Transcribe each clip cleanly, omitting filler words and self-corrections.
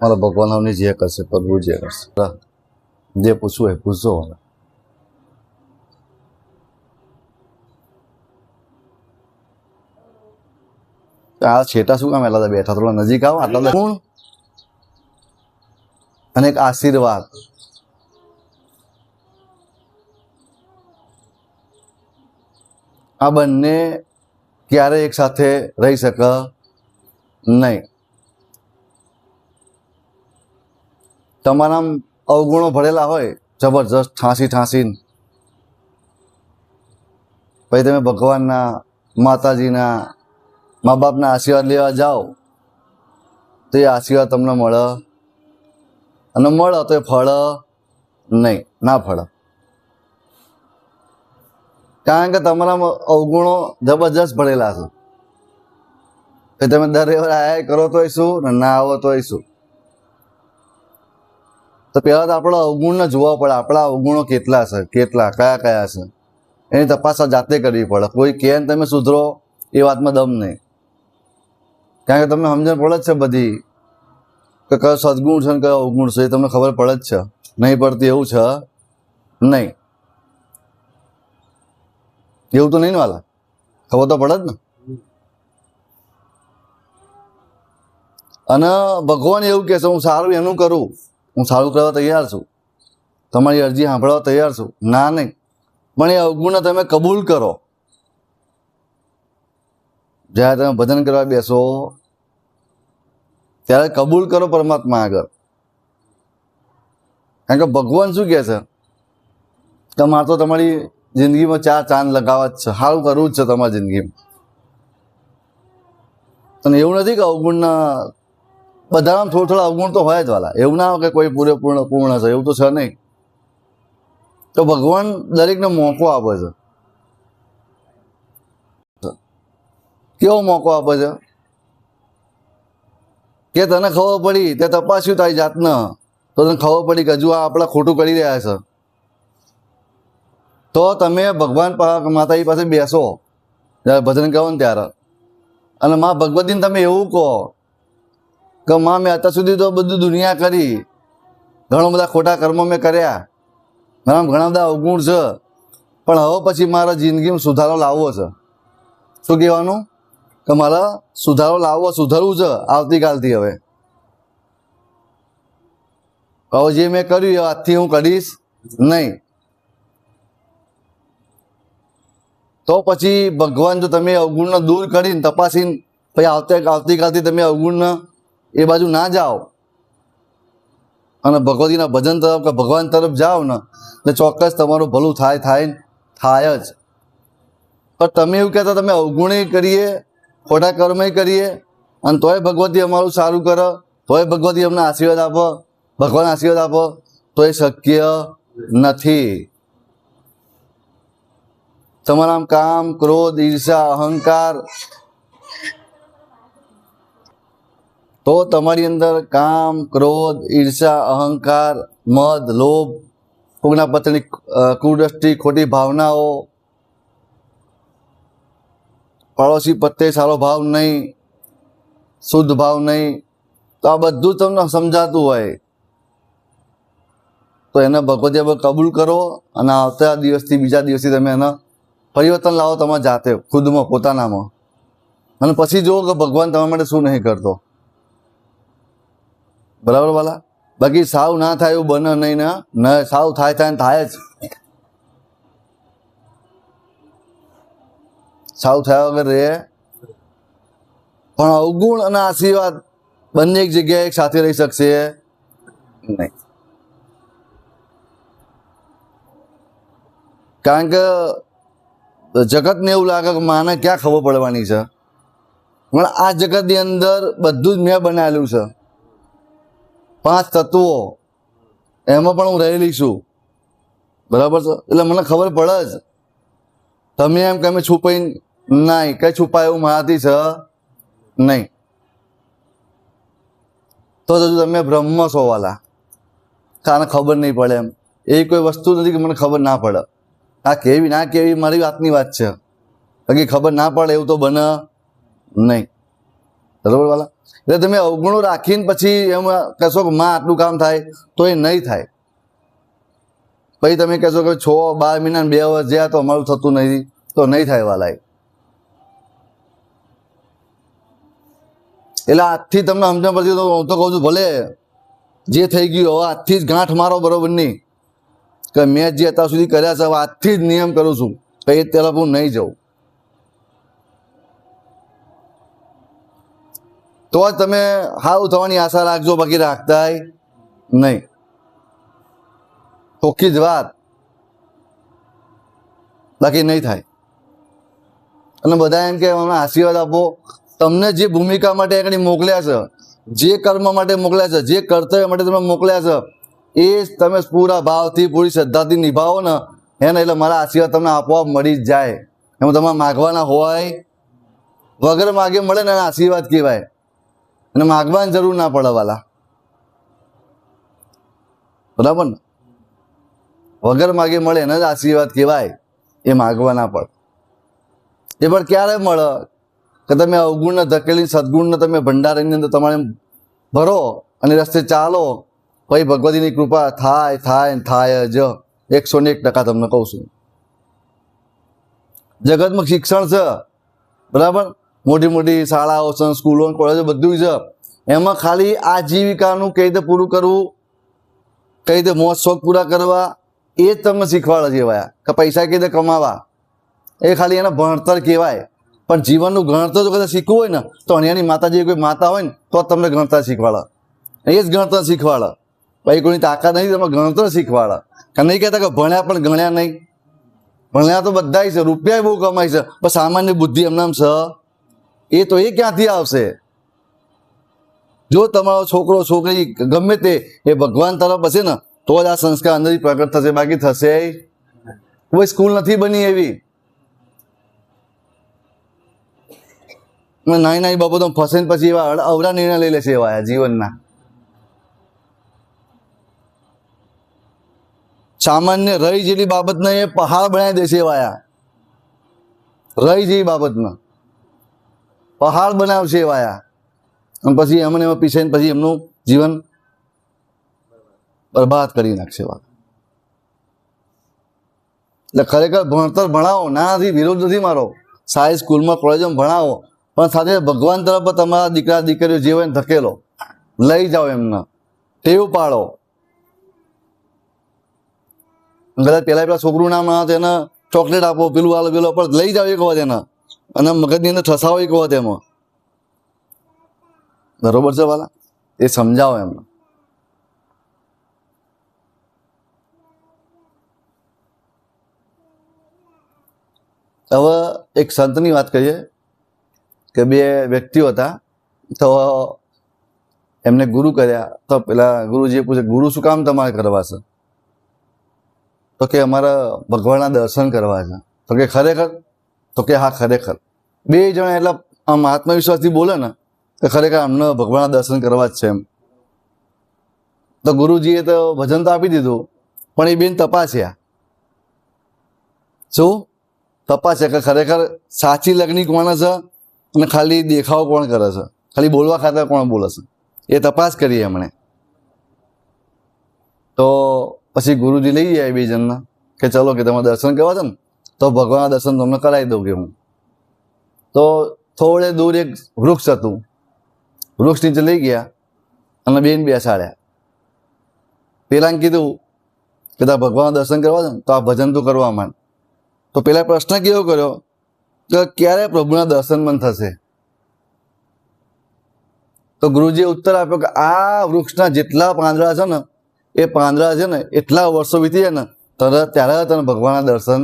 મારા ભગવાનની જે કરશે પ્રભુ જે કરશે જે પૂછવું એ પૂછજો. આ છેટા શું કામ એટલા બેઠા? થોડા નજીક આવો. આટલા ગુણ અને એક આશીર્વાદ. આ બંને ક્યારે એક સાથે રહી શકે નહીં. તમારા અવગુણો ભરેલા હોય જબરજસ્ત ઠાંસીને, પછી તમે ભગવાનના, માતાજીના, મા બાપના આશીર્વાદ લેવા જાઓ તો એ આશીર્વાદ તમને મળે, અને મળે તો એ ફળ નહીં, ના ફળ. કારણ કે તમારા અવગુણો જબરજસ્ત ભરેલા છે. એ તમે દર રવિવારે આયા કરો તોય શું ને ના આવો તોય શું. તો પહેલાં તો આપણે અવગુણને જોવા પડે. આપણા અવગુણો કેટલા છે, કયા છે એની તપાસ જાતે કરવી પડે. કોઈ કહે ને તમે સુધરો એ વાતમાં દમ નહીં. કારણ કે તમને સમજણ પડે જ છે બધી કે કયો સદગુણ છે ને કયો અવગુણ છે, એ તમને ખબર પડે જ છે. નહીં પડતી એવું છે નહીં. એવું તો નહીં ને વાલા, ખબર તો પડે જ ને. અને ભગવાન એવું કહે છે હું સારું એનું કરું, હું સારું કરવા તૈયાર છું, તમારી અરજી સાંભળવા તૈયાર છું. ના નહીં, પણ એ અવગુણને તમે કબૂલ કરો. જ્યારે તમે ભજન કરવા બેસો ત્યારે કબૂલ કરો પરમાત્મા આગળ. કારણ કે ભગવાન શું કહે છે કે મારે તો તમારી જિંદગીમાં 4 ચાંદ લગાવવા જ છે, સારું કરવું જ છે તમારી જિંદગીમાં. અને એવું નથી કે અવગુણના બધામાં થોડા અવગુણ તો હોય જ વાલા. એવું ના હોય કે કોઈ પૂર્ણ છે, એવું તો છે નહીં. તો ભગવાન દરેકને મોકો આપે છે. કેવો મોકો આપે છે કે તને ખબર પડી, તે તપાસ્યું તારી જાતને તો તને ખબર પડી કે હજુ આ આપણે ખોટું કરી રહ્યા છે, તો તમે ભગવાન માતાજી પાસે બેસો જ્યારે ભજન કરો ને ત્યારે, અને મા ભગવતીને તમે એવું કહો કે માં મેં અત્યાર સુધી તો બધું દુનિયા કરી, ઘણા બધા ખોટા કર્મો મેં કર્યા, ઘણા બધા અવગુણ છે, પણ હવે પછી મારા જિંદગીમાં સુધારો લાવવો છે. શું કહેવાનું કે મારે સુધારો લાવવો, સુધરવું છે આવતીકાલથી. હવે જે મેં કર્યું એ આજથી હું કરીશ નહીં. તો પછી ભગવાન જો તમે અવગુણને દૂર કરીને તપાસીને પછી આવતીકાલથી તમે અવગુણને એ બાજુ ના જાઓ અને ભગવતીના ભજન તરફ કે ભગવાન તરફ જાઓ ને, એટલે ચોક્કસ તમારું ભલું થાય જ. પણ તમે એવું કહેતા તમે અવગુણે કરીએ, ખોટા કર્મે કરીએ, અને તોય ભગવતી અમારું સારું કરે, તોય ભગવતી અમને આશીર્વાદ આપો, ભગવાન આશીર્વાદ આપો, તો એ શક્ય નથી. તમારા કામ, ક્રોધ, ઈર્ષા, અહંકાર, તો તમારી અંદર કામ, ક્રોધ, ઈર્ષા, અહંકાર, મદ, લોભ, કોઈના પ્રત્યેની કુદ્રષ્ટિ, ખોટી ભાવનાઓ, પડોશી પ્રત્યે સારો ભાવ નહીં, શુદ્ધ ભાવ નહીં, તો આ બધું તમને સમજાતું હોય તો એને ભગવતી કબૂલ કરો, અને આવતા દિવસથી બીજા દિવસથી તમે એને પરિવર્તન લાવો તમારા જાતે, ખુદમાં, પોતાનામાં, અને પછી જુઓ કે ભગવાન તમારા માટે શું નહીં કરતો. બરાબર વાલા? બાકી સાવ ના થાય એવું બને નહીં ને, સાવ થાય જ. સાવ થયા વગર રહે પણ અવગુણ અને આશીર્વાદ બંને એક જગ્યાએ એક સાથે રહી શકશે નહીં. કારણ કે જગતને એવું લાગે કે માને ક્યાં ખબર પડવાની છે, પણ આ જગતની અંદર બધું જ મેં બનાવેલું છે. 5 તત્વો એમાં પણ હું રહેલી છું. બરાબર છે? એટલે મને ખબર પડે જ. તમે એમ કે અમે છુપાઈ નહીં, કઈ છુપાય એવું મારાથી છે નહીં. તો હજુ તમે બ્રહ્મ છો વાલા, કાને ખબર નહીં પડે. એમ એવી કોઈ વસ્તુ નથી કે મને ખબર ના પડે. આ કેવી ના કેવી મારી વાતની વાત છે, બાકી ખબર ના પડે એવું તો બને નહીં. બરાબર વાલા? એટલે તમે અવગુણો રાખીને પછી એમ કહેશો કે માં આટલું કામ થાય તો એ નહીં થાય. પછી તમે કહેશો કે 6-12 મહિના 2 વર્ષ જ્યાં તો અમારું થતું નહીં, તો નહીં થાય વાલાય. એટલે આજથી તમને સમજણ પડતી, તો હું તો કહું છું ભલે જે થઈ ગયું હવે આજથી જ ગાંઠ મારો, બરોબર નહીં કે મેં જે અત્યાર સુધી કર્યા છે હવે આજથી જ નિયમ કરું છું કે એ તરફ હું નહીં જાઉં. તો જ તમે સારું થવાની આશા રાખજો, બાકી રાખતા નહીં. ચોખ્ખી જ વાત, બાકી નહીં થાય. અને બધા એમ કે અમને આશીર્વાદ આપો. તમને જે ભૂમિકા માટે એકડી મોકલ્યા છે, જે કર્મ માટે મોકલ્યા છે, જે કર્તવ્ય માટે તમે મોકલ્યા છે, એ તમે પૂરા ભાવથી પૂરી શ્રદ્ધાથી નિભાવો ને એને, એટલે મારા આશીર્વાદ તમને આપોઆપ મળી જ જાય. એમાં તમારે માગવાના હોય, વગર માગે મળે ને એના આશીર્વાદ કહેવાય. અને માગવાની જરૂર ના પડે વાલા, બરાબર ને? વગર માગે મળે એને જ આશીર્વાદ કહેવાય, એ માગવા ના પડે. એ પણ ક્યારે મળે કે તમે અવગુણને ધકેલી સદગુણને તમે ભંડારની અંદર તમારે ભરો અને રસ્તે ચાલો, પછી ભગવતીની કૃપા થાય થાય થાય જ. 101% તમને કહું છું. જગતમાં શિક્ષણ છે, બરાબર, મોટી મોટી શાળાઓ છે, સ્કૂલો, કોલેજો બધું છે. એમાં ખાલી આજીવિકાનું કઈ રીતે પૂરું કરવું, કઈ રીતે મોજ શોખ પૂરા કરવા, એ જ તમને શીખવાડે છે ભાઈ. કે પૈસા કઈ રીતે કમાવા, એ ખાલી એના ભણતર કહેવાય. પણ જીવનનું ગણતર જો કદાચ શીખવું હોય ને તો અહીંયાની માતાજી કોઈ માતા હોય ને તો જ તમને ગણતર શીખવાડે. એ જ ગણતર શીખવાડે. ભાઈ કોઈની તાકાત નહીં, તમે ગણતર શીખવાડે. કે નહીં કહેતા કે ભણ્યા પણ ગણ્યા નહીં. ભણ્યા તો બધા છે, રૂપિયા બહુ કમાય છે, પણ સામાન્ય બુદ્ધિ એમનામ છે એ તો એ ક્યાંથી આવશે? જો તમારો છોકરો છોકરી ગમે તે એ ભગવાન તરફ હશે ને તો જ આ સંસ્કાર અંદરથી પ્રગટ થશે, બાકી થશે કોઈ સ્કૂલ નથી બની એવી. નાની નાની બાબતો ફસે ને પછી એવા અવળા નિર્ણય લઈ લેશે એવા જીવનના. સામાન્ય રહી જેવી બાબતને એ પહાડ બનાવી દેશે એવાયા. રહી જેવી બાબતને પહાડ બનાવશે એવાયા. અને પછી એમને એમાં પીછે પછી એમનું જીવન બરબાદ કરી નાખશે. એટલે ખરેખર ભણતર ભણાવો, નાનાથી વિરોધ નથી મારો. સારી સ્કૂલમાં કોલેજમાં ભણાવો, પણ સાથે ભગવાન તરફ તમારા દીકરા દીકરીઓ જે હોય ને ધકેલો, લઈ જાઓ, એમને ટેવ પાડો. કદાચ પેલા છોકરું નામ ના એને ચોકલેટ આપો, પેલું આલો પેલું, પણ લઈ જાઓ એક વખત એને, અને મગજની અંદર ઠસાવો એક વખત એમાં. બરોબર છે વાલા? એ સમજાવો એમને. હવે એક સંતની વાત કરીએ કે 2 વ્યક્તિઓ હતા. તો એમને ગુરુ કર્યા. તો પેલા ગુરુજીએ પૂછે, ગુરુ શું કામ તમારે કરવા છે? તો કે અમારા ભગવાનના દર્શન કરવા છે. તો કે ખરેખર? તો કે હા ખરેખર. 2 જણા એટલા આમ આત્મવિશ્વાસથી બોલે ને કે ખરેખર અમને ભગવાનના દર્શન કરવા જ છે એમ. તો ગુરુજીએ તો ભજન તો આપી દીધું, પણ એ બેન તપાસ્યા. શું તપાસ્યા કે ખરેખર સાચી લગ્ની કોણ છે અને ખાલી દેખાવ કોણ કરે છે, ખાલી બોલવા ખાતર કોણ બોલે છે, એ તપાસ કરી એમણે. તો પછી ગુરુજી લઈ ગયા 2 જણના કે ચલો કે તમારે દર્શન કરવા છે ને તો ભગવાનના દર્શન તમને કરાવી દઉં કે હું. તો થોડે દૂર એક વૃક્ષ હતું. વૃક્ષ નીચે લઈ ગયા અને બેન બેસાડ્યા. પેલાને કીધું કે તારા ભગવાનના દર્શન કરવા છે ને તો આ ભજન તું કરવા માંડ. તો પેલા પ્રશ્ન કેવો કર્યો કે ક્યારે પ્રભુના દર્શન મન થશે? તો ગુરુજીએ ઉત્તર આપ્યો કે આ વૃક્ષના જેટલા પાંદડા છે ને એ પાંદડા છે ને એટલા વર્ષો વીતી જાય ને ત્યારે તને ભગવાનના દર્શન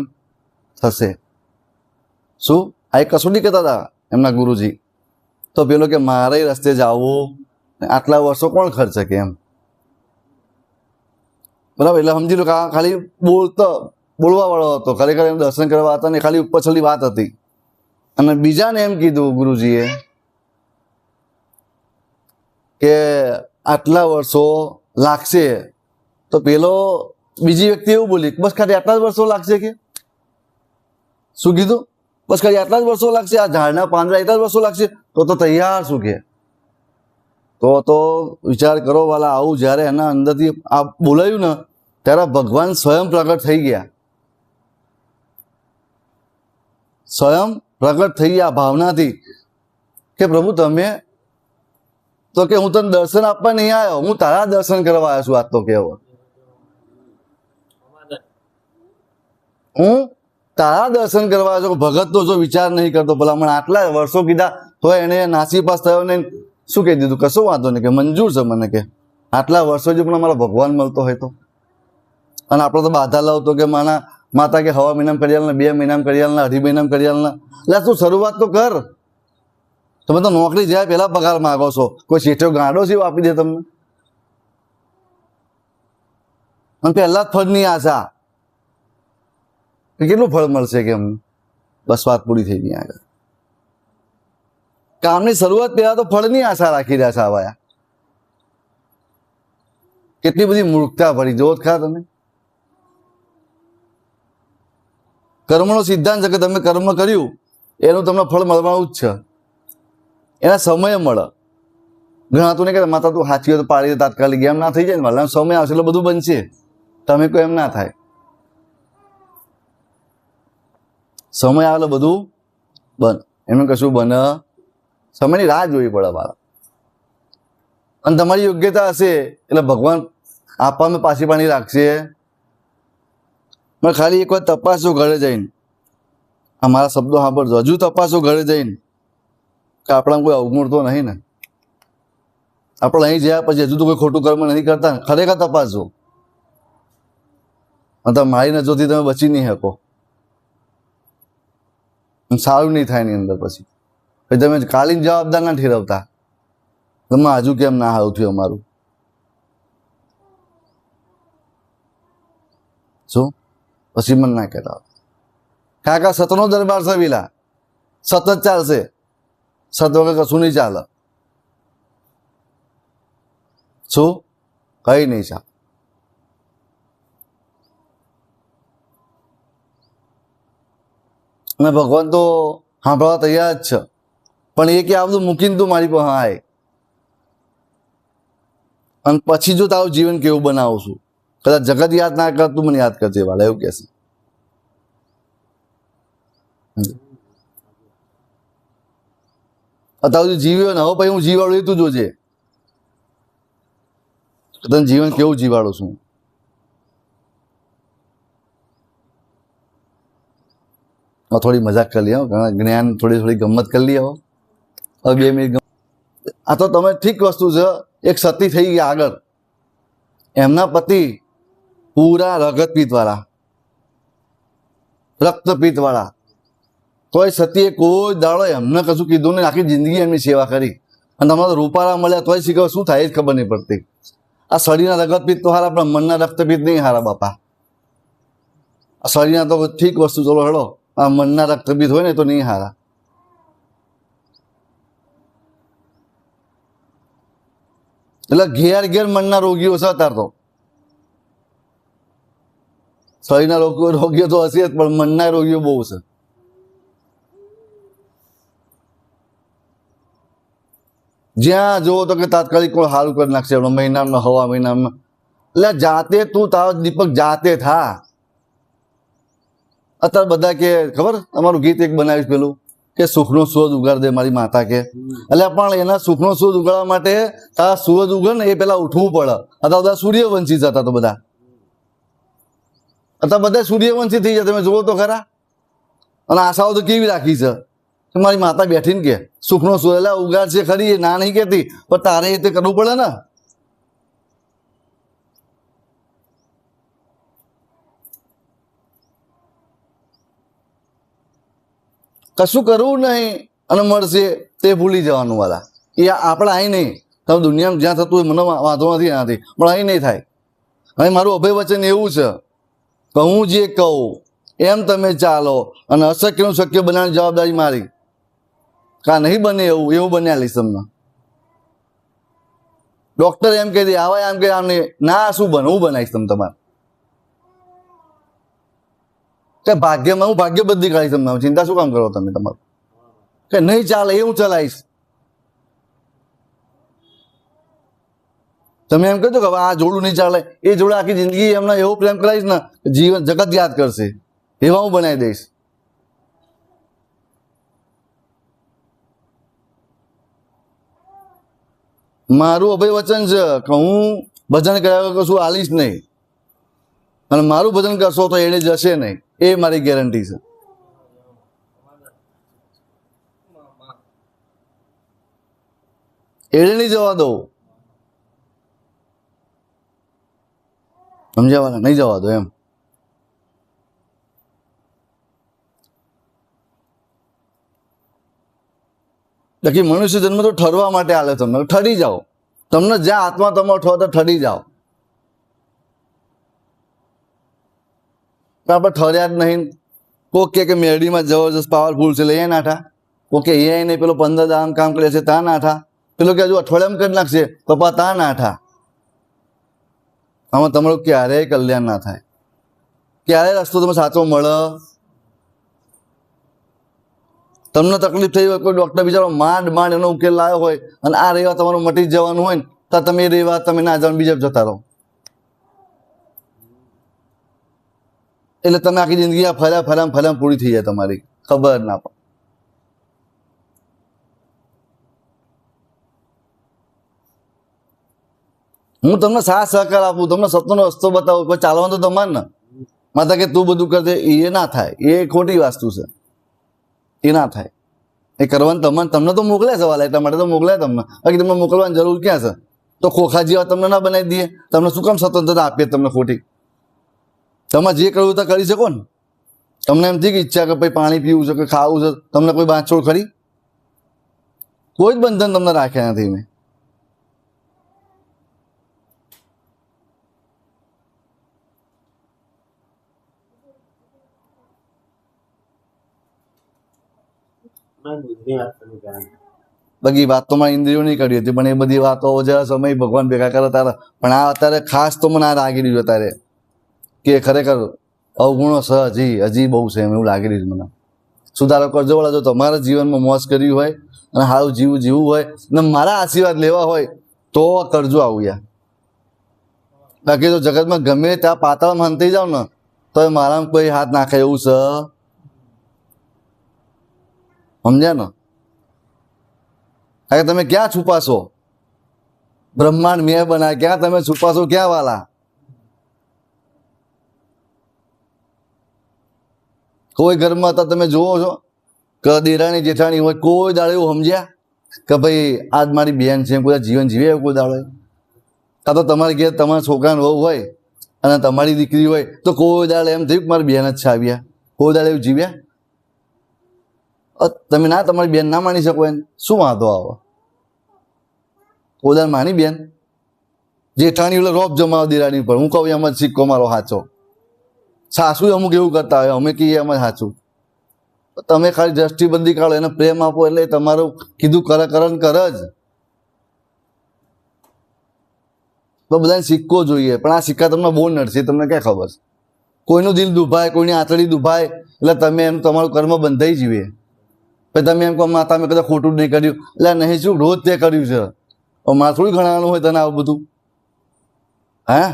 થશે. શું આ એક કસોટી કહેતા હતા એમના ગુરુજી. તો પેલો કે મારે રસ્તે જવું આટલા વર્ષો કોણ ખર્ચે કે એમ. બરાબર? એટલે સમજી લો કે આ ખાલી બોલવા વાળો હતો, ખરેખર એમ દર્શન કરવા હતા ને ખાલી ઉપર છેલ્લી વાત હતી. અને બીજાને એમ કીધું ગુરુજીએ કે આટલા વર્ષો લાગશે. તો પેલો બીજી વ્યક્તિ એવું બોલી બસ ખાલી આટલા જ વર્ષો લાગશે કે શું કીધું? બસ ખાલી આટલા જ વર્ષો લાગશે, આ ઝાડના પાંદડા એટલા જ વર્ષો લાગશે? તો તૈયાર શું કે તો વિચાર કરો વાલા, આવું જ્યારે એના અંદરથી આ બોલાયું ને ત્યારે ભગવાન સ્વયં પ્રગટ થઈ ગયા, સ્વયં પ્રગટ થઈ ગયા ભાવનાથી કે પ્રભુ તમે તો કે હું તને દર્શન આપવા નહીં આવ્યો, હું તારા દર્શન કરવા આવ્યો છું. આજ તો કેવો હું તારા દર્શન કરવા આવ્યો છું. ભગત તો જો વિચાર નહીં કરતો, ભલા મને આટલા વર્ષો કીધા તો એને નાસીપાસ થયો ને શું કહી દીધું, કશો વાંધો નહીં કે મંજૂર છે મને, કે આટલા વર્ષો જો પણ અમારો ભગવાન મળતો હોય તો. અને આપણે તો બાધા લાવતો કે માતા કે હવા મહિનામાં કરી આલને, 2 મહિનામાં કરી આલને, 2.5 મહિનામાં કરી આલને. એટલે તું શરૂઆત તો કર. તમે તો નોકરી જાય પહેલા પગાર માગો છો, કોઈ શેઠો ગાંડો છે આપી દે તમને? અને પહેલા જ ફળની આશા કેટલું ફળ મળશે કે અમને, બસ વાત પૂરી થઈ ગઈ. આગળ કામની શરૂઆત પહેલા તો ફળની આશા રાખી રહ્યા છે આવાયા. કેટલી બધી મૂર્ખતા ભરી જોત ખા તમે. કર્મનો સિદ્ધાંત છે કે તમે કર્મ કર્યું એનું તમને ફળ મળવાનું જ છે, એના સમયે મળે. ઘણા તો નહીં કે માતા તું સાચી હોય તો પાડી દે તાત્કાલિક, એમ ના થઈ જાય ને. મારે સમય આવશે એટલે બધું બનશે, તમે કોઈ એમ ના થાય. સમય આવે એટલે બધું બન, એનું કશું બને. સમયની રાહ જોવી પડે મારા. અને તમારી યોગ્યતા હશે એટલે ભગવાન આપવામાં પાછી પાણી રાખશે. પણ ખાલી એક વાર તપાસો ઘરે જઈને, આ મારા શબ્દો સાંભળજો, હજુ તપાસો ઘરે જઈને કે આપણા કોઈ અવગુણ તો નહીં ને. આપણે અહીં જ્યાં પછી હજુ તો કોઈ ખોટું કર્મ નહીં કરતા ને, ખરેખર તપાસજો. અને તમે મારી નજરથી તમે બચી નહીં શકો, સારું નહીં થાય એની અંદર. પછી તમે કાલીન જવાબદાર ના ઠેરવતા, તમે હજુ કેમ ના સારું થયું અમારું. શું પછી મને ના કહેતા કાકા સતનો દરબાર છે વિલા, સત જ ચાલશે, સત વગર કશું નહીં ચાલે. શું કઈ નહીં ચાલે. અને ભગવાન તો સાંભળવા તૈયાર જ છે, પણ એ કે આ બધું મૂકીને તું મારી પાસે આય, અને પછી જો તારું જીવન કેવું બનાવું છું, કદાચ જગત યાદ ના કર, તું મને યાદ કરજે વાલા, એવું કહેશે. અત્યાર સુધી જીવ્યો ને હવે પછી હું જીવાડું એ તું જોજે, તને જીવન કેવું જીવાડું છું. થોડી મજાક કરી લઈએ, ઘણા જ્ઞાન થોડી ગમત કરી લઈએ. હવે 2 મિનિટ. આ તો તમે ઠીક વસ્તુ છે. એક સતી થઈ ગયા આગળ, એમના પતિ પૂરા રગતપિત્ત વાળા, રક્તપિત્ત વાળા, તોય સતીએ કોઈ દાડો એમને કશું કીધું નહીં, આખી જિંદગી એમની સેવા કરી. અને તમારા રૂપાળા મળ્યા તોય શીખવા શું થાય જ ખબર નહીં પડતી. આ શરીરના રગતપિત્ત તો હારા, પણ મનના રક્તપિત્ત નહીં હારા બાપા. આ શરીરના તો ઠીક વસ્તુ, ચલો હેડો, આ મનના રક્તપિત્ત હોય ને તો નહીં હારા. એટલે ઘેર મનના રોગીઓ છે અત્યારે તો. શરીરના રોગીઓ તો હશે જ, પણ મનના રોગીઓ બહુ છે. જ્યાં જુઓ તો કે તાત્કાલિક કોઈ સારું કરી નાખશે મહિનામાં, હવા મહિનામાં. એટલે જાતે તું તારો દીપક જાતે થા. અત્યારે બધા કે ખબર, તમારું ગીત એક બનાવ્યું પેલું કે સુખનો સૂરજ ઉગાડ દે મારી માતા કે. એટલે પણ એના સુખનો સૂરજ ઉગાડવા માટે તારા સૂરજ ઉગે ને એ પેલા ઉઠવું પડે. અત્યારે બધા સૂર્યવંશી જતા તો બધા, અત્યારે બધા સૂર્યવંશી થઈ જાય. તમે જુઓ તો ખરા. અને આશાઓ તો કેવી રાખી છે, મારી માતા બેઠીને કે સુખનો સૂરજ એટલે ઉગાડ છે ખરી, ના નહીં કહેતી, પણ તારે એ તે કરવું પડે ને. કશું કરવું નહીં અને મળશે તે ભૂલી જવાનું વાળા. એ આપણે અહીં નહીં, તમે દુનિયામાં જ્યાં થતું હોય મને વાંધો નથી એનાથી, પણ અહીં નહીં થાય. અહીં મારું અભય વચન એવું છે કે હું જે કહું એમ તમે ચાલો, અને અશક્યનું શક્ય બનાવવાની જવાબદારી મારી. કા નહીં બને એવું બન્યા લઈશ તમને. ડોક્ટર એમ કહી દે, આવા એમ કે આમ નહીં, ના શું બને હું બનાવીશ તમે તમારે. કે ભાગ્યમાં હું ભાગ્ય બદલી કાઢીશ તમને, ચિંતા શું કામ કરો તમે તમારું. કે નહીં ચાલે એ હું ચલાવીશ. તમે એમ કહેજો કે હવે આ જોડું નહીં ચાલે, એ જોડે આખી જિંદગી એમને એવો પ્રેમ કરાવીશ ને જીવન જગત યાદ કરશે, એવા હું બનાવી દઈશ. મારું અભય વચન છે કે હું ભજન કર્યા વગર કશું આલીશ નહીં, અને મારું ભજન કરશો તો એને જશે નહીં, એ મારી ગેરંટી છે. એને નહીં જવા દો, સમજાવવાના નહીં જવા દો એમ. બાકી મનુષ્ય જન્મ તો ઠરવા માટે આલે, તમને ઠરી જાઓ, તમને જ્યાં આત્મા તમારો ઠરો તો ઠરી જાઓ. આપણે ઠર્યા જ નહીં. કોક કે મેરડીમાં જબરજસ્ત પાવરફુલ છે, લઈએ નાઠા. કોકે એ નહીં, પેલો 15 દામ કામ કરે છે તા નાઠા, પેલો કે હજુ અઠવાડિયામાં કરી નાખશે પપ્પા તા નાઠા. આમાં તમારું ક્યારેય કલ્યાણ ના થાય, ક્યારેય રસ્તો તમે સાચો મળે. તમને તકલીફ થઈ હોય, કોઈ ડૉક્ટર બિચારો માંડ એનો ઉકેલ લાવ્યો હોય, અને આ રેવા તમારું મટી જવાનું હોય ને, તો તમે એ રેવા તમે ના જાઓ, બીજા જતા રહો. એટલે તમે આખી જિંદગી આ ફર્યા પૂરી થઈ જાય, તમારી ખબર ના પડે. હું તમને સાથ સહકાર આપું, તમને સત્યનો રસ્તો બતાવું, પણ ચાલવાનું તો તમારે ને. માતા કે તું બધું કરજે, એ ના થાય, એ ખોટી વસ્તુ છે, એ ના થાય. એ કરવાનું તમને તો મોકલ્યા છે વાલા, એટલા માટે તો મોકલ્યા તમને. બાકી તમને મોકલવાની જરૂર ક્યાં છે? તો ખોખા જેવા તમને ના બનાવી દઈએ? તમને શું કામ સ્વતંત્રતા આપીએ તમને ખોટી? તમે જે કરવું તો કરી શકો ને. તમને એમ થઈ કે ઈચ્છા કે ભાઈ પાણી પીવું છે કે ખાવું છે, તમને કોઈ બાંધછોડ ખરી? કોઈ જ બંધન તમને રાખ્યા નથી મેં. બધી વાત તો મારી ઇન્દ્રિયો નહીં કરી હતી, પણ એ બધી વાતો જરા સમય ભગવાન ભેગા કરે તારા. પણ આ અત્યારે ખાસ તો મને આ લાગી રહ્યું અત્યારે કે ખરેખર અવગુણો હજી બહુ છે એમ એવું લાગી રહ્યું મને. સુધારો કરજો વાળા, જો તમારા જીવનમાં મોજ કરવી હોય અને સારું જીવવું હોય ને મારા આશીર્વાદ લેવા હોય તો કરજો આવું યાર. બાકી તો જગતમાં ગમે ત્યાં પાતાળમાં હંતાઈ જાવ ને તો મારામાં કોઈ હાથ નાખે એવું છે, સમજ્યા ને? કારણ કે તમે ક્યાં છુપાશો? બ્રહ્માંડ મેં બનાવ્યા, ક્યાં તમે છુપાશો ક્યાં વાલા? કોઈ ઘરમાં તો તમે જુઓ છો કે દેરાણી જેઠાણી હોય, કોઈ દાડો એવું સમજ્યા કે ભાઈ આજ મારી બેન છે, કોઈ જીવન જીવે એવું કોઈ દાડો? કાં તો તમારે ઘેર તમારા છોકરાનો વહુ હોય અને તમારી દીકરી હોય તો કોઈ દાડે એમ થયું કે મારી બેન જ છે આવ્યા? કોઈ દાડે એવું જીવ્યા? તમે ના તમારી બેન ના માની શકો એને શું વાંધો આવે? કોઈ દાડે માની બેન? જેઠાણી એટલે રોપ જમાવ દેરાણી પર. હું કહું એમ જ સિક્કો મારો સાચો. સાસુ અમુક એવું કરતા હોય, અમે કહીએ એમ જ સાચું. તમે ખાલી દ્રષ્ટિબંધી કાઢો, એને પ્રેમ આપો એટલે તમારું કીધું કરે જ. તો બધાને સિક્કો જોઈએ, પણ આ સિક્કા તમને બહુ નડશે, તમને ક્યાં ખબર છે? કોઈનું દિલ દુભાય, કોઈની આંતળી દુભાય એટલે તમે એમ તમારું કર્મ બંધાઈ જીવે. પછી તમે એમ કહો માતા મેં કદાચ ખોટું જ નહીં કર્યું, એટલે નહીં શું રોજ તે કર્યું છે, મારે થોડું ગણાવાનું હોય તને આવું બધું? હા,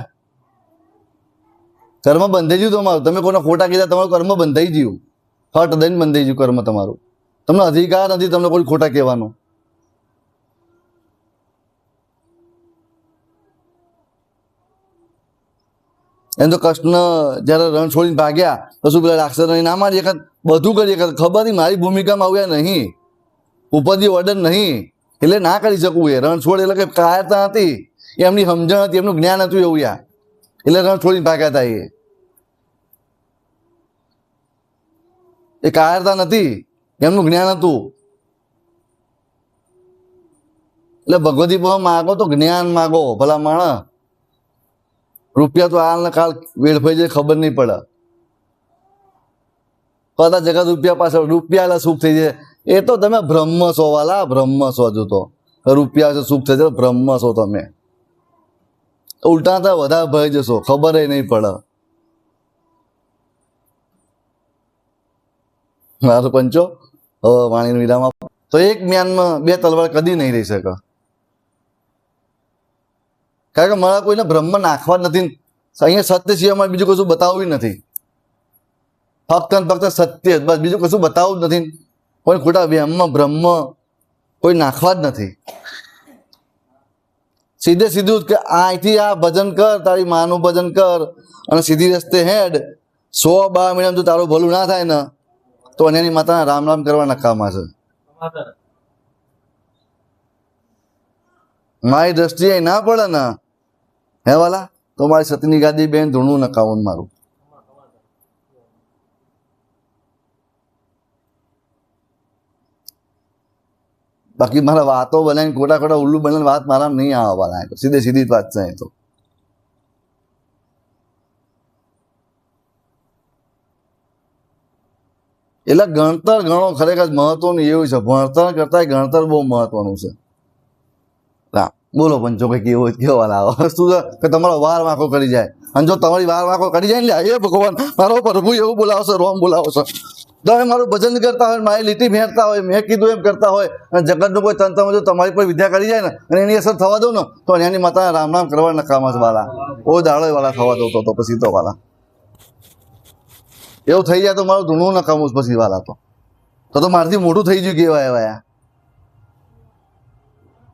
કર્મ બંધાઈ ગયું તમારું. તમે કોઈને ખોટા કીધા, તમારું કર્મ બંધાઈ ગયું, હટ દઈને બંધાઈ ગયું કર્મ તમારું. તમને અધિકાર નથી તમને કોઈ ખોટા કહેવાનો. એમ તો કૃષ્ણ જયારે રણ છોડીને ભાગ્યા તો શું પેલા રાક્ષસ ના મારી એકાદ બધું કરીએ, ખબર નહીં મારી ભૂમિકામાં આવ્યા નહીં, ઉપરથી ઓર્ડર નહીં એટલે ના કરી શકું. એ રણ છોડ એટલે કે કાયરતા હતી, એમની સમજણ હતી, એમનું જ્ઞાન હતું એવું યાર, એટલે રણ છોડીને ભાગ્યા હતા. એ કાયરતા નથી, એમનું જ્ઞાન હતું. એટલે ભગવતી માગો તો જ્ઞાન માગો ભલા માણસ. રૂપિયા તો હાલ ને કાલ વેડફાઈ જાય ખબર નહીં પડે. બધા જગત રૂપિયા પાછળ, રૂપિયા એટલે સુખ થઈ જાય એ તો તમે બ્રહ્મ છો વાલા, બ્રહ્મ છો. હજુ તો રૂપિયા સુખ થઈ જાય, બ્રહ્મ છો તમે. ઉલટા તો વધારે ભય જશો, ખબર નહીં પડે. મારો પંચો વાણીનો વિરામ આપો. તો એક મ્યાનમાં બે તલવાર કદી નહીં રહી શકે. કારણ કે મારા કોઈને બ્રહ્મ નાખવા જ નથી. અહીંયા સત્ય સિવાય મારે બીજું કશું બતાવવું નથી. ફક્ત ને ફક્ત સત્ય, બસ બીજું કશું બતાવવું જ નથી. કોઈ ખોટા વ્યામમાં બ્રહ્મ કોઈ નાખવા જ નથી. સીધે સીધું કે અહીંથી આ ભજન કર, તારી માનું ભજન કર અને સીધી રસ્તે હેડ. 100-12 મહિનામાં જો તારું ભલું ના થાય ને તો અન્યની માતાના રામ રામ કરવા નકામા છે. મારી દ્રષ્ટિએ ના પડે ને હે વાલા, તો મારી સતીની ગાદી બેન ધૂણું નકાવું મારું. બાકી મારા વાતો બનાવીને ખોટા ખોટા ઉલ્લુ બનાવીને વાત મારા નહીં આવવાના. સીધે સીધી વાત છે. તો એટલે ગણતર ગણો ખરેખર મહત્વનું એવું છે. ભણતર કરતા ગણતર બહુ મહત્વનું છે. બોલો પંચો કઈ કેવો લાવો શું છે કે તમારો વાર વાંકો કરી જાય. અને જો તમારી વાર વાંકો કરી જાય ને એ ભગવાન મારો પ્રભુ એવું બોલાવશે, રોમ બોલાવશે. તમે મારું ભજન કરતા હોય, મારી લીટી ફેરતા હોય, મેં કીધું એમ કરતા હોય અને જગતનું કોઈ તંત્રમાં જો તમારી પર વિદ્યા કરી જાય ને અને એની અસર થવા દો ને તો એની માતા રામ રામ કરવા નકામા છે વાલા. ઓ દાડો વાલા થવા દો તો પછી તો વાલા એવું થઈ જાય તો મારું ધૂણું નકામું પછી વાલા. તો મારથી મોટું થઈ ગયું કેવાય વાયા.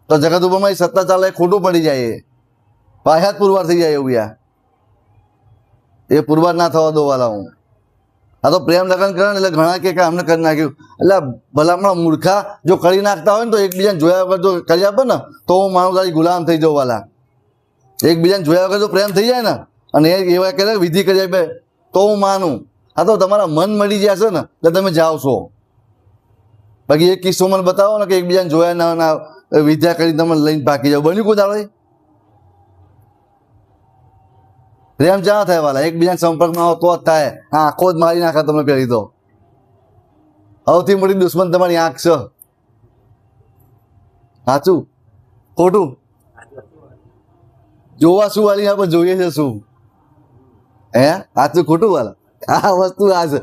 તો જગત ઉપર મારી સત્તા ચાલે ખોટું પડી જાય. પાયાત પુરવાર થઈ જાય એવું યાર. એ પુરવાર ના થવા દો વાલા હું. આ તો પ્રેમ લગ્ન કરે ને એટલે ઘણા કે અમને કરી નાખ્યું. એટલે ભલામણા મૂર્ખા જો કરી નાખતા હોય ને તો એકબીજાને જોયા વગર જો કરી આપે ને તો હું મારું તારી ગુલામ થઈ જાઉં વાલા. એકબીજાને જોયા વગર જો પ્રેમ થઈ જાય ને અને એવા કરે વિધિ કરી આપે તો હું માનું. આ તો તમારા મન મળી જશે ને એટલે તમે જાઓ છો. બાકી એક કિસ્સો મને બતાવો ને કે એકબીજાને જોયા ના વિદ્યા કરી તમે લઈને ભાગી જાઓ. બન્યું કોઈ દાડો? પ્રેમ ક્યાં થાય વાલા? એકબીજાના સંપર્કમાં આવો તો જ થાય. હા, આંખો જ મારી નાખે તમને પહેરી તો. સૌથી મોટી દુશ્મન તમારી આંખ છે. સાચું ખોટું? જોવા શું વાલી આપણે જોઈએ છે શું? હે સાચું ખોટું વાલા? આ વસ્તુ આ છે.